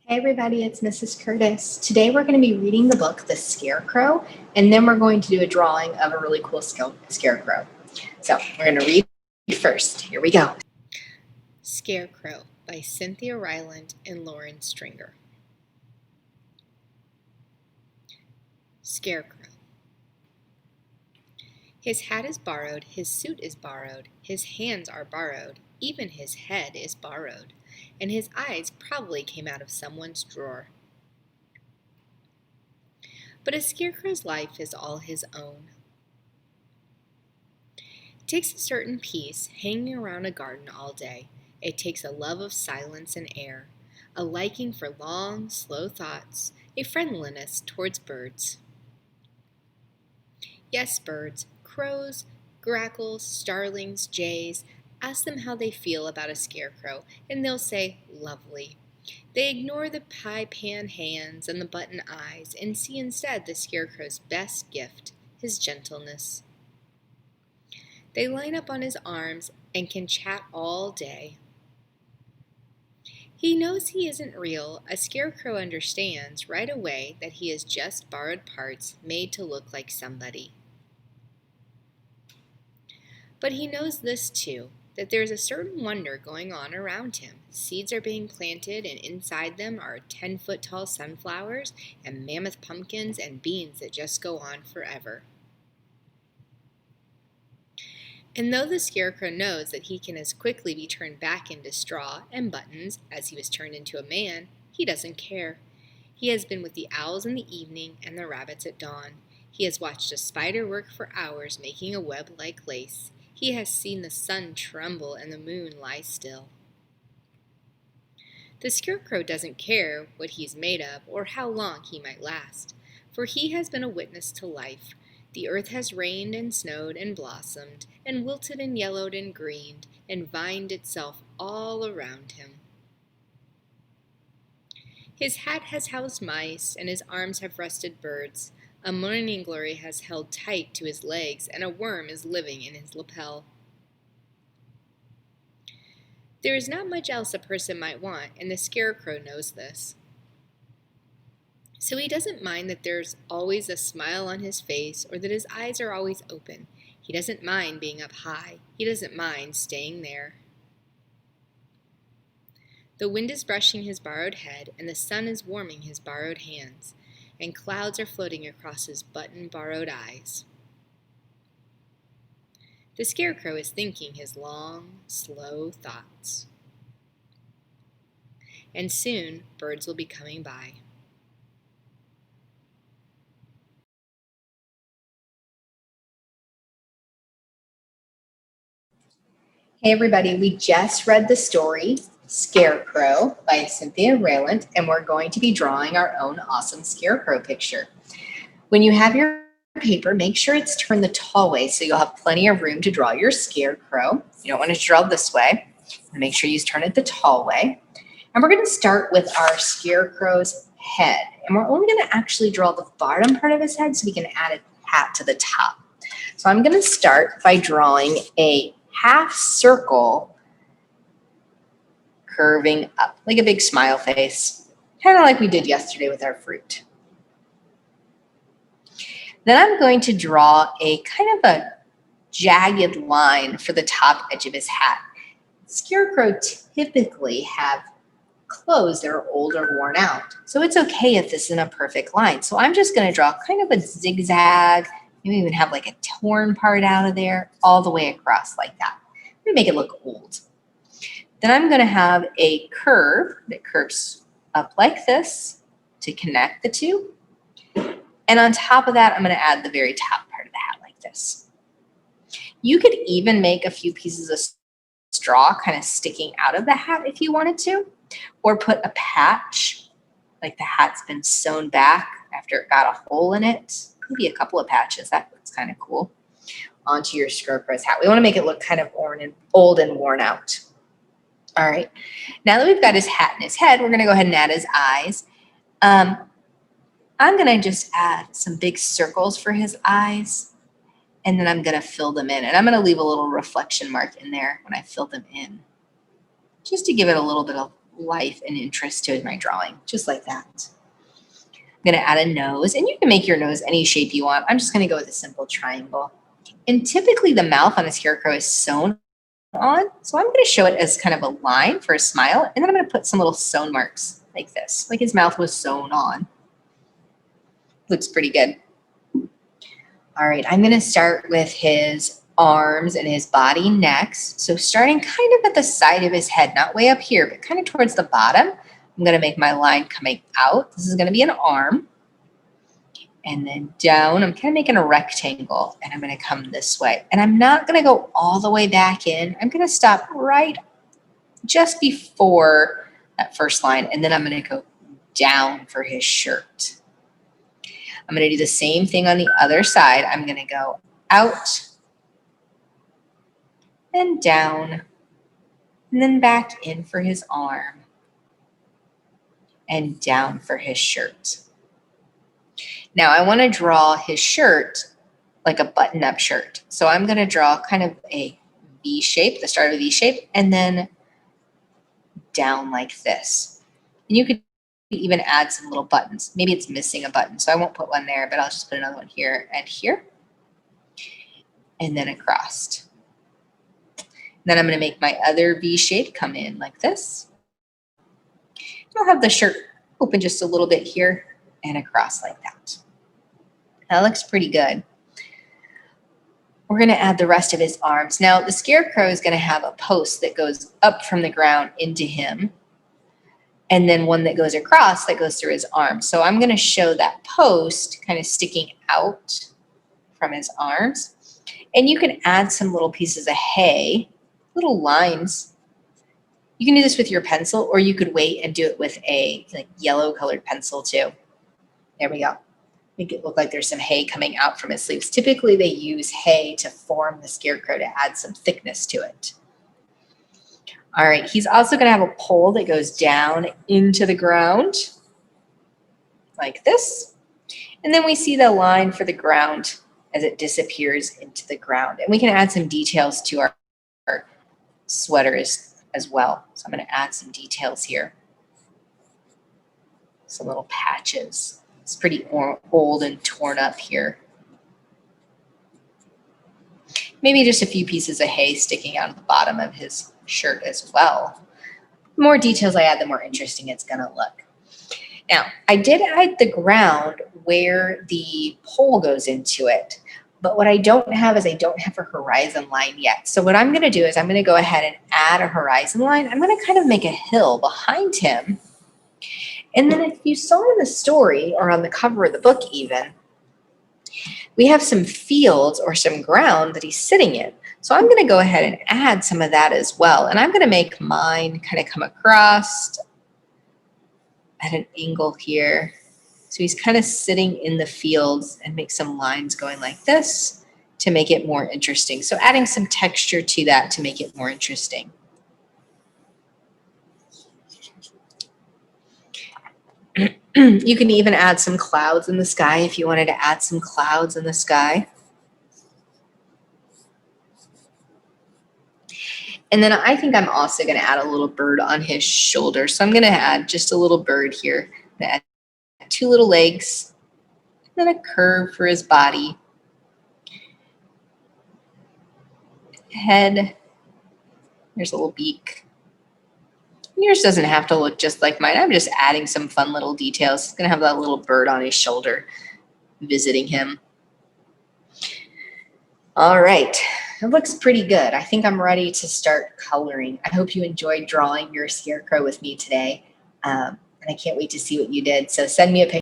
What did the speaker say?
Hey everybody, it's Mrs. Curtis. Today we're going to be reading the book The Scarecrow, and then we're going to do a drawing of a really cool scarecrow. So we're going to read first. Here we go. Scarecrow by Cynthia Ryland and Lauren Stringer. Scarecrow. His hat is borrowed, his suit is borrowed, his hands are borrowed, even his head is borrowed, and his eyes probably came out of someone's drawer. But a scarecrow's life is all his own. It takes a certain peace hanging around a garden all day. It takes a love of silence and air, a liking for long, slow thoughts, a friendliness towards birds. Yes, birds, crows, grackles, starlings, jays. Ask them how they feel about a scarecrow, and they'll say, lovely. They ignore the pie pan hands and the button eyes and see instead the scarecrow's best gift, his gentleness. They line up on his arms and can chat all day. He knows he isn't real. A scarecrow understands right away that he is just borrowed parts made to look like somebody. But he knows this too, that there is a certain wonder going on around him. Seeds are being planted, and inside them are 10-foot tall sunflowers and mammoth pumpkins and beans that just go on forever. And though the scarecrow knows that he can as quickly be turned back into straw and buttons as he was turned into a man, he doesn't care. He has been with the owls in the evening and the rabbits at dawn. He has watched a spider work for hours making a web like lace. He has seen the sun tremble and the moon lie still. The scarecrow doesn't care what he's made of or how long he might last, for he has been a witness to life. The earth has rained and snowed and blossomed, and wilted and yellowed and greened, and vined itself all around him. His hat has housed mice, and his arms have rusted birds. A morning glory has held tight to his legs, and a worm is living in his lapel. There is not much else a person might want, and the scarecrow knows this. So he doesn't mind that there's always a smile on his face or that his eyes are always open. He doesn't mind being up high. He doesn't mind staying there. The wind is brushing his borrowed head, and the sun is warming his borrowed hands, and clouds are floating across his button-borrowed eyes. The scarecrow is thinking his long, slow thoughts. And soon, birds will be coming by. Hey everybody, we just read the story Scarecrow by Cynthia Ryland, and we're going to be drawing our own awesome scarecrow picture. When you have your paper, make sure it's turned the tall way so you'll have plenty of room to draw your scarecrow. You don't want to draw this way. Make sure you turn it the tall way. And we're going to start with our scarecrow's head. And we're only going to actually draw the bottom part of his head so we can add a hat to the top. So I'm going to start by drawing a half circle curving up, like a big smile face, kind of like we did yesterday with our fruit. Then I'm going to draw a kind of a jagged line for the top edge of his hat. Scarecrow typically have clothes that are old or worn out, so it's okay if this isn't a perfect line. So I'm just going to draw kind of a zigzag, maybe even have like a torn part out of there, all the way across like that. I'm going to make it look old. Then I'm going to have a curve that curves up like this to connect the two. And on top of that, I'm going to add the very top part of the hat like this. You could even make a few pieces of straw kind of sticking out of the hat if you wanted to, or put a patch, like the hat's been sewn back after it got a hole in it. Maybe a couple of patches, that looks kind of cool, onto your scarecrow's hat. We want to make it look kind of old and worn out. All right, now that we've got his hat and his head, we're going to go ahead and add his eyes. I'm going to just add some big circles for his eyes, and then I'm going to fill them in. And I'm going to leave a little reflection mark in there when I fill them in, just to give it a little bit of life and interest to my drawing, just like that. I'm gonna add a nose, and you can make your nose any shape you want. I'm just gonna go with a simple triangle. And typically the mouth on a scarecrow is sewn on, so I'm gonna show it as kind of a line for a smile, and then I'm gonna put some little sewn marks like this, like his mouth was sewn on. Looks pretty good. All right, I'm gonna start with his arms and his body next. So starting kind of at the side of his head, not way up here, but kind of towards the bottom, I'm gonna make my line coming out. This is gonna be an arm. And then down, I'm kind of making a rectangle, and I'm gonna come this way. And I'm not gonna go all the way back in. I'm gonna stop right just before that first line, and then I'm gonna go down for his shirt. I'm gonna do the same thing on the other side. I'm gonna go out and down, and then back in for his arm, and down for his shirt. Now I wanna draw his shirt like a button-up shirt. So I'm gonna draw kind of a V shape, the start of a V shape, and then down like this. And you could even add some little buttons. Maybe it's missing a button, so I won't put one there, but I'll just put another one here and here, and then across. Then I'm gonna make my other V shape come in like this. I'll have the shirt open just a little bit here and across like that. That looks pretty good. We're gonna add the rest of his arms. Now the scarecrow is gonna have a post that goes up from the ground into him, and then one that goes across that goes through his arms. So I'm gonna show that post kind of sticking out from his arms. And you can add some little pieces of hay, little lines. You can do this with your pencil, or you could wait and do it with a like yellow colored pencil too. There we go. Make it look like there's some hay coming out from his sleeves. Typically they use hay to form the scarecrow to add some thickness to it. All right, he's also gonna have a pole that goes down into the ground like this. And then we see the line for the ground as it disappears into the ground. And we can add some details to our sweaters as well. So I'm gonna add some details here. Some little patches. It's pretty old and torn up here. Maybe just a few pieces of hay sticking out of the bottom of his shirt as well. The more details I add, the more interesting it's gonna look. Now, I did add the ground where the pole goes into it, but what I don't have is I don't have a horizon line yet. So what I'm gonna do is I'm gonna go ahead and add a horizon line. I'm gonna kind of make a hill behind him. And then if you saw in the story or on the cover of the book even, we have some fields or some ground that he's sitting in. So I'm gonna go ahead and add some of that as well. And I'm gonna make mine kind of come across at an angle here. So he's kind of sitting in the fields, and make some lines going like this to make it more interesting. So adding some texture to that to make it more interesting. You can even add some clouds in the sky if you wanted to add some clouds in the sky. And then I think I'm also going to add a little bird on his shoulder. So I'm going to add just a little bird here. Add 2 little legs, and then a curve for his body. Head. There's a little beak. Yours doesn't have to look just like mine. I'm just adding some fun little details. It's going to have that little bird on his shoulder visiting him. All right. It looks pretty good. I think I'm ready to start coloring. I hope you enjoyed drawing your scarecrow with me today. And I can't wait to see what you did. So send me a picture.